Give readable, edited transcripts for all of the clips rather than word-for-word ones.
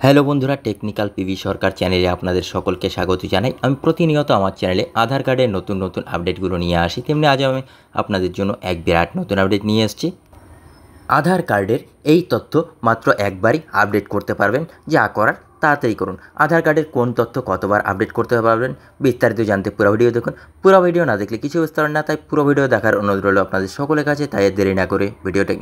Hello বন্ধুরা, technical PV সরকার চ্যানেলে আপনাদের সকলকে স্বাগত জানাই। আমি প্রতিনিয়ত আমার চ্যানেলে আধার কার্ডের নতুন নতুন আপডেটগুলো নিয়ে আসি, তেমনি আজ আমি আপনাদের জন্য এক বিরাট নতুন আপডেট নিয়ে এসেছি। আধার কার্ডের এই তথ্য মাত্র একবারই আপডেট করতে পারবেন, যা করার তাড়াতাড়ি করুন। আধার কার্ডের কোন তথ্য কতবার আপডেট করতে পারবেন বিস্তারিত জানতে পুরো ভিডিও দেখুন। পুরো ভিডিও না দেখলে কিছু বুঝতে পারেন না, তাই পুরো ভিডিও দেখার অনুরোধ রইল আপনাদের সকলের কাছে। তাই দেরি না করে ভিডিওটা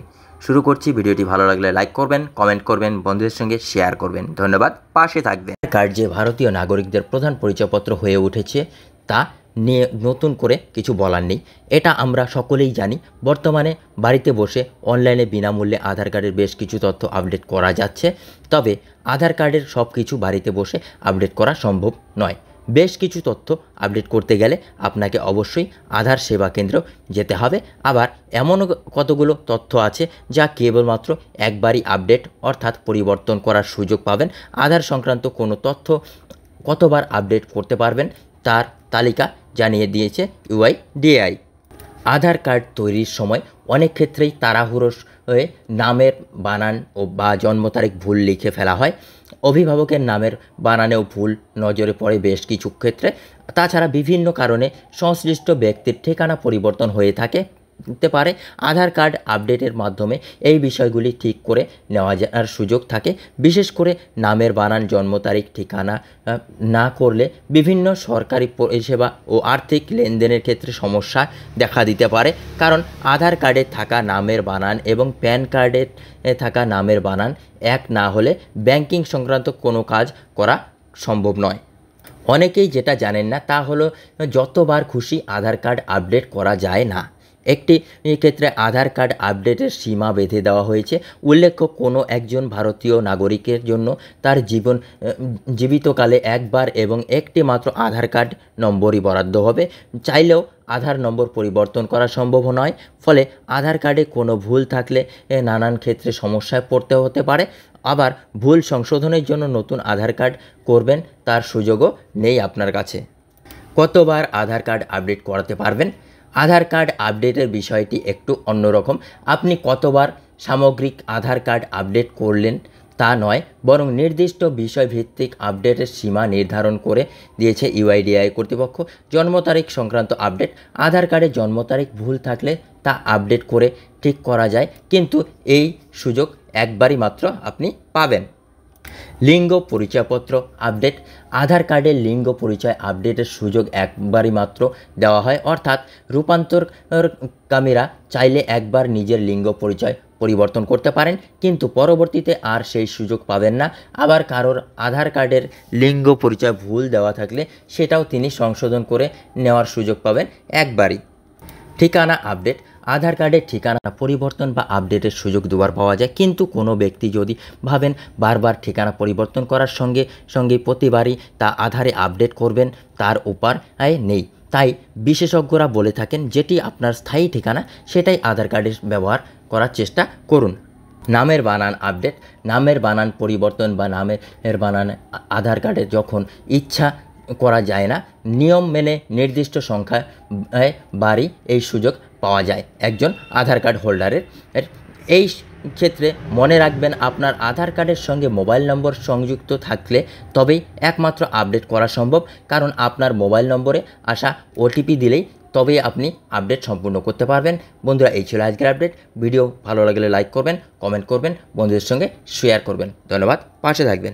শুরু করছি। ভিডিওটি ভালো লাগলে লাইক করবেন, কমেন্ট করবেন, বন্ধুদের সঙ্গে শেয়ার করবেন। ধন্যবাদ, পাশে থাকবেন। কার্ড যে ভারতীয় নাগরিকদের প্রধান পরিচয়পত্র হয়ে উঠেছে তা নিয়ে নতুন করে কিছু বলার নেই, এটা আমরা সকলেই জানি। বর্তমানে বাড়িতে বসে অনলাইনে বিনামূল্যে আধার কার্ডের বেশ কিছু তথ্য আপডেট করা যাচ্ছে, তবে আধার কার্ডের সব কিছু বাড়িতে বসে আপডেট করা সম্ভব নয়। বেশ কিছু তথ্য আপডেট করতে গেলে আপনাকে অবশ্যই আধার সেবা কেন্দ্র যেতে হবে। আবার এমনও কতগুলো তথ্য আছে যা কেবলমাত্র একবারই আপডেট অর্থাৎ পরিবর্তন করার সুযোগ পাবেন। আধার সংক্রান্ত কোনো তথ্য কতবার আপডেট করতে পারবেন তার তালিকা জানিয়ে দিয়েছে ইউআইডিএআই। আধার কার্ড তৈরির সময় অনেক ক্ষেত্রেই তাড়াহুড়ো হয়ে নামের বানান বা জন্ম তারিখ ভুল লিখে ফেলা হয়। অভিভাবকের নামের বানানেও ভুল নজরে পড়ে বেশ কিছু ক্ষেত্রে। তাছাড়া বিভিন্ন কারণে সংশ্লিষ্ট ব্যক্তির ঠিকানা পরিবর্তন হয়ে থাকতে পারে। আধার কার্ড আপডেটের মাধ্যমে এই বিষয়গুলি ঠিক করে নেওয়া যাওয়ার সুযোগ থাকে। বিশেষ করে নামের বানান, জন্ম তারিখ, ঠিকানা না করলে বিভিন্ন সরকারি পরিষেবা ও আর্থিক লেনদেনের ক্ষেত্রে সমস্যা দেখা দিতে পারে। কারণ আধার কার্ডে থাকা নামের বানান এবং প্যান কার্ডে থাকা নামের বানান এক না হলে ব্যাংকিং সংক্রান্ত কোনো কাজ করা সম্ভব নয়। অনেকেই যেটা জানেন না তা হলো যতবার খুশি আধার কার্ড আপডেট করা যায় না। একটি ক্ষেত্রে আধার কার্ড আপডেটের সীমা বেঁধে দেওয়া হয়েছে। উল্লেখ্য, কোনো একজন ভারতীয় নাগরিকের জন্য তার জীবিতকালে একবার এবং একটি মাত্র আধার কার্ড নম্বরই বরাদ্দ হবে। চাইলেও আধার নম্বর পরিবর্তন করা সম্ভব নয়। ফলে আধার কার্ডে কোনো ভুল থাকলে নানান ক্ষেত্রে সমস্যায় পড়তে হতে পারে। আবার ভুল সংশোধনের জন্য নতুন আধার কার্ড করবেন তার সুযোগও নেই আপনার কাছে। কতবার আধার কার্ড আপডেট করাতে পারবেন? আধার কার্ড আপডেটের বিষয়টি একটু অন্যরকম। আপনি কতবার সামগ্রিক আধার কার্ড আপডেট করলেন তা নয়, বরং নির্দিষ্ট বিষয়ভিত্তিক আপডেটের সীমা নির্ধারণ করে দিয়েছে ইউআইডিএআই কর্তৃপক্ষ। জন্ম তারিখ সংক্রান্ত আপডেট। আধার কার্ডে জন্ম তারিখ ভুল থাকলে তা আপডেট করে ঠিক করা যায়, কিন্তু এই সুযোগ একবারই মাত্র আপনি পাবেন। লিঙ্গ পরিচয়পত্র আপডেট। আধার কার্ডের লিঙ্গ পরিচয় আপডেটের সুযোগ একবারই মাত্র দেওয়া হয়, অর্থাৎ রূপান্তরকামীরা চাইলে একবার নিজের লিঙ্গ পরিচয় পরিবর্তন করতে পারেন, কিন্তু পরবর্তীতে আর সেই সুযোগ পাবেন না। আবার কারোর আধার কার্ডের লিঙ্গ পরিচয় ভুল দেওয়া থাকলে সেটাও তিনি সংশোধন করে নেওয়ার সুযোগ পাবেন একবারই। ঠিকানা আপডেট। আধার কার্ডের ঠিকানা পরিবর্তন বা আপডেটের সুযোগ দুবার পাওয়া যায়, কিন্তু কোনো ব্যক্তি যদি ভাবেন বারবার ঠিকানা পরিবর্তন করার সঙ্গে সঙ্গে প্রতিবারই তা আধারে আপডেট করবেন, তার উপায় নেই। তাই বিশেষজ্ঞরা বলে থাকেন যেটি আপনার স্থায়ী ঠিকানা সেটাই আধার কার্ডের ব্যবহার করার চেষ্টা করুন। নামের বানান আপডেট। নামের বানান পরিবর্তন বা নামের বানান আধার কার্ডে যখন ইচ্ছা করা যায় না, নিয়ম মেনে নির্দিষ্ট সংখ্যায় বারই এই সুযোগ পাওয়া যায় একজন আধার কার্ড হোল্ডারের। এই ক্ষেত্রে মনে রাখবেন, আপনার আধার কার্ডের সঙ্গে মোবাইল নম্বর সংযুক্ত থাকলে তবেই একমাত্র আপডেট করা সম্ভব। কারণ আপনার মোবাইল নম্বরে আসা ওটিপি দিলেই তবেই আপনি আপডেট সম্পূর্ণ করতে পারবেন। বন্ধুরা, এই ছিল আজকের আপডেট। ভিডিও ভালো লাগলে লাইক করবেন, কমেন্ট করবেন, বন্ধুদের সঙ্গে শেয়ার করবেন। ধন্যবাদ, পাশে থাকবেন।